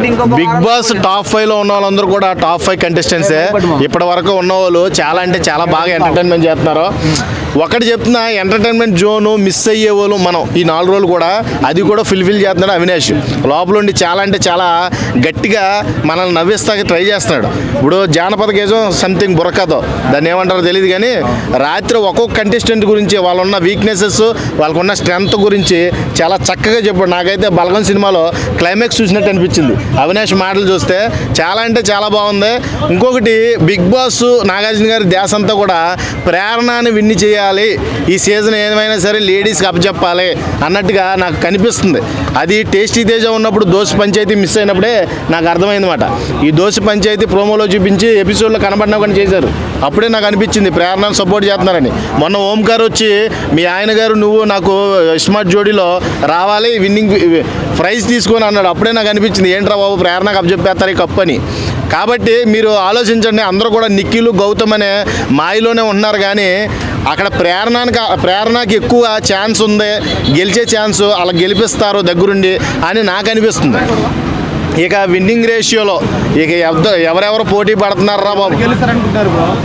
Big boss top 5 లో ఉన్న వాళ్ళందరూ కూడా టాప్ 5 కంటెస్టెంట్సే. ఇప్పటి వరకు ఉన్న వాళ్ళు చాలా అంటే చాలా బాగా ఎంటర్టైన్మెంట్ చేస్తున్నారు. ఒకటి చెప్తున్నా, ఎంటర్టైన్మెంట్ జోను మిస్ అయ్యే వాళ్ళు మనం ఈ 4 రోజులు కూడా అది కూడా ఫుల్ఫిల్ చేస్తున్నాడు అవినాష్. లోపల ఉండి చాలా అంటే చాలా గట్టిగా మనల్ని నవ్విస్తాకి ట్రై చేస్తున్నాడు. ఇప్పుడు జానపద గేజం సంథింగ్ బుర్రకథో దాన్ని ఏమంటారో తెలియదు, కానీ రాత్రి ఒక్కొక్క కంటెస్టెంట్ గురించి వాళ్ళున్న వీక్నెసెస్ వాళ్ళకున్న స్ట్రెంగ్త్ గురించి చాలా చక్కగా చెప్పాడు. నాకైతే బలగం సినిమాలో క్లైమాక్స్ చూసినట్టు అనిపించింది. అవినాష్ మాటలు చూస్తే చాలా అంటే చాలా బాగుంది. ఇంకొకటి, బిగ్ బాస్ నాగార్జున గారి ధ్యాస అంతా కూడా ప్రేరణని విన్ని చేయాలి, ఈ సీజన్ ఏమైనా సరే లేడీస్కి అప్పచెప్పాలి అన్నట్టుగా నాకు కనిపిస్తుంది. అది టేస్టీ తేజ ఉన్నప్పుడు దోశ పంచాయతీ మిస్ అయినప్పుడే నాకు అర్థమైందన్నమాట. ఈ దోశ పంచాయతీ ప్రోమోలో చూపించి ఎపిసోడ్లో కనబడినా కానీ చేశారు. అప్పుడే నాకు అనిపించింది ప్రేరణను సపోర్ట్ చేస్తున్నారని. మొన్న ఓంకార్ వచ్చి మీ ఆయన గారు నువ్వు నాకు స్మార్ట్ జోడీలో రావాలి, విన్నింగ్ ప్రైజ్ తీసుకొని అన్నాడు. అప్పుడే నాకు అనిపించింది ఏంట్రా బాబు ప్రేరణకు అప్పచెప్పేస్తారు ఈ కప్పు అని. కాబట్టి మీరు ఆలోచించండి, అందరూ కూడా నిఖిల్ గౌతమ్ అనే మాయలోనే ఉన్నారు, కానీ అక్కడ ప్రేరణకి ఎక్కువ ఛాన్స్ ఉంది, గెలిచే ఛాన్స్ అలా గెలిపిస్తారు దగ్గరుండి అని నాకు అనిపిస్తుంది. ఇక విన్నింగ్ రేషియోలో ఇక ఎవరెవరు పోటీ పడుతున్నారా బాబు,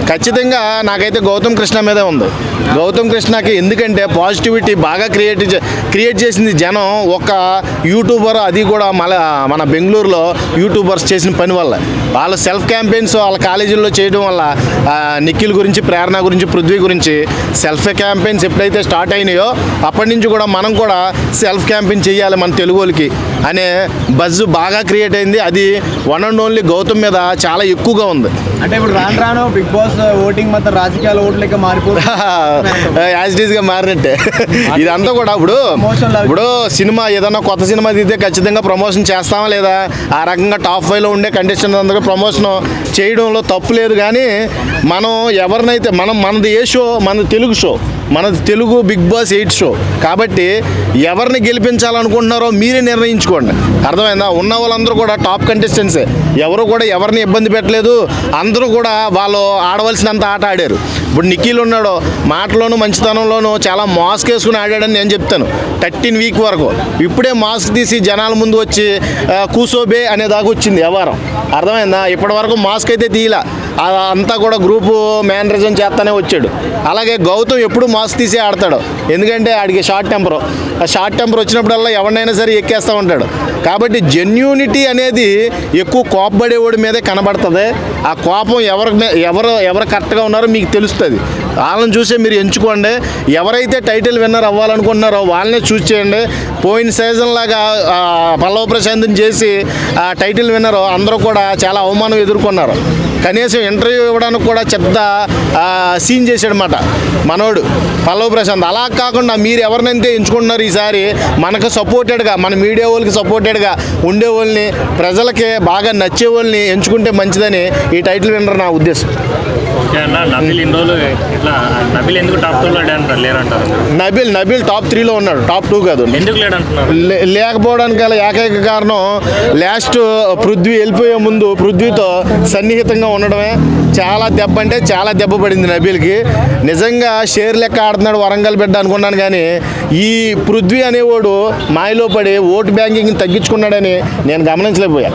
ఖచ్చితంగా నాకైతే గౌతమ్ కృష్ణ మీదే ఉంది. గౌతమ్ కృష్ణకి ఎందుకంటే పాజిటివిటీ బాగా క్రియేట్ చేసింది జనం. ఒక యూట్యూబర్, అది కూడా మన బెంగళూరులో యూట్యూబర్స్ చేసిన పని వల్ల, వాళ్ళ సెల్ఫ్ క్యాంపెయిన్స్ వాళ్ళ కాలేజీల్లో చేయడం వల్ల నిఖిల్ గురించి, ప్రేరణ గురించి, పృథ్వీ గురించి సెల్ఫ్ క్యాంపెయిన్స్ ఎప్పుడైతే స్టార్ట్ అయినాయో అప్పటి నుంచి కూడా మనం కూడా సెల్ఫ్ క్యాంపెయిన్ చేయాలి మన తెలుగు వాళ్ళకి అనే బజ్ బాగా క్రియేట్ అయింది. అది వన్ అండ్ ఓన్లీ గౌతమ్ మీద చాలా ఎక్కువగా ఉంది. అంటే ఇప్పుడు రాను బిగ్ బాస్ ఓటింగ్ మొత్తం రాజకీయాల ఓట్లకి మారిపోతుంది, యాజ్ ఇట్ ఈస్గా మారినట్టే ఇదంతా కూడా. ఇప్పుడు సినిమా ఏదన్నా కొత్త సినిమా తీస్తే ఖచ్చితంగా ప్రమోషన్ చేస్తామా లేదా, ఆ రకంగా టాప్ 5లో ఉండే కంటెస్టెంట్ అందరూ ప్రమోషన్ చేయడంలో తప్పు లేదు. కానీ మనం ఎవరినైతే మనది ఏ షో, మనది తెలుగు షో, మనది తెలుగు బిగ్ బాస్ 8 షో కాబట్టి ఎవరిని గెలిపించాలనుకుంటున్నారో మీరే నిర్ణయించుకోండి. అర్థమైందా? ఉన్న వాళ్ళందరూ కూడా టాప్ కంటెస్టెంట్సే, ఎవరు కూడా ఎవరిని ఇబ్బంది పెట్టలేదు. అందరూ కూడా వాళ్ళు ఆడవలసినంత ఆట ఆడారు. ఇప్పుడు నిఖిల్ ఉన్నాడు, మాటలోను మంచితనంలోనూ చాలా మాస్క్ వేసుకుని ఆడాడని నేను చెప్తాను 13 వీక్ వరకు. ఇప్పుడే మాస్క్ తీసి జనాల ముందు వచ్చి కూసోబే అనే దాకా వచ్చింది వ్యవహారం. అర్థమైందా? ఇప్పటి వరకు మాస్క్ అయితే తీయలా, అంతా కూడా గ్రూపు మేనరిజం చేస్తానే వచ్చాడు. అలాగే గౌతమ్ ఎప్పుడు మాస్క్ తీసే ఆడతాడు, ఎందుకంటే ఆడికి షార్ట్ టెంపర్. ఆ షార్ట్ టెంపర్ వచ్చినప్పుడల్లా ఎవరినైనా సరే ఎక్కేస్తూ ఉంటాడు. కాబట్టి జెన్యూనిటీ అనేది ఎక్కువ కోపపడేవాడి మీదే కనబడుతుంది. ఆ కోపం ఎవరు కరెక్ట్గా ఉన్నారో మీకు తెలుస్తుంది. వాళ్ళని చూసే మీరు ఎంచుకోండి. ఎవరైతే టైటిల్ విన్నర్ అవ్వాలనుకుంటున్నారో వాళ్ళనే చూస్ చేయండి. పోయిన సీజన్ లాగా పల్లవ ప్రశాంత్ని చేసి టైటిల్ విన్నర్ అందరూ కూడా చాలా అవమానం ఎదుర్కొన్నారు. కనీసం ఇంటర్వ్యూ ఇవ్వడానికి కూడా చెత్త సీన్ చేశాడనమాట మనోడు పల్లవ ప్రశాంత్. అలా కాకుండా మీరు ఎవరినైతే ఎంచుకుంటున్నారు ఈసారి మనకు సపోర్టెడ్గా, మన మీడియా వాళ్ళకి సపోర్టెడ్గా ఉండే వాళ్ళని, ప్రజలకి బాగా నచ్చే వాళ్ళని ఎంచుకుంటే మంచిదని ఈ టైటిల్ విన్నర్ నా ఉద్దేశం. నబీల్ టాప్ 3లో ఉన్నాడు, టాప్ 2 కాదు. లేకపోవడానికి గల ఏకైక కారణం లాస్ట్ పృథ్వీ వెళ్ళిపోయే ముందు పృథ్వీతో సన్నిహితంగా ఉండడమే. చాలా దెబ్బ అంటే చాలా దెబ్బ పడింది నబీల్కి. నిజంగా షేర్ లెక్క ఆడుతున్నాడు వరంగల్ బిడ్డ అనుకున్నాను, కానీ ఈ పృథ్వీ అనేవాడు మాయలో పడి ఓటు బ్యాంకింగ్ తగ్గించుకున్నాడని నేను గమనించలేకపోయా.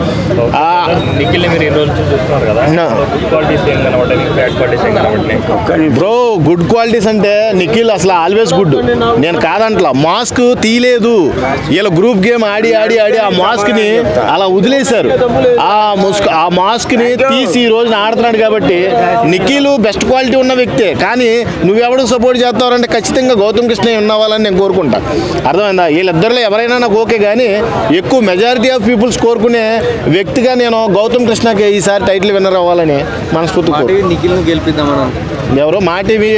బ్రో, గుడ్ క్వాలిటీస్ అంటే నిఖిల్ అసలు ఆల్వేస్ గుడ్, నేను కాదంట్లా. మాస్క్ తీయలేదు, ఇలా గ్రూప్ గేమ్ ఆడి ఆ మాస్క్ని అలా వదిలేశారు. ఆ మాస్క్ని తీసి ఈ రోజున ఆడుతున్నాడు. కాబట్టి నిఖిల్ బెస్ట్ క్వాలిటీ ఉన్న వ్యక్తే, కానీ నువ్వెవడికి సపోర్ట్ చేస్తావంటే ఖచ్చితంగా గౌతమ్ కృష్ణ ఉన్నవాళ్ళని నేను కోరుకుంటా. అర్థమైందా? వీళ్ళిద్దరిలో ఎవరైనా నాకు ఓకే, కానీ ఎక్కువ మెజారిటీ ఆఫ్ పీపుల్స్ కోరుకునే వ్యక్తిగా నేను గౌతమ్ కృష్ణకి ఈసారి టైటిల్ విన్నర్ అవ్వాలని మనస్ఫూర్తిగా. నిఖిల్ని గెలిపిద్దామని ఎవరో మా టీవీ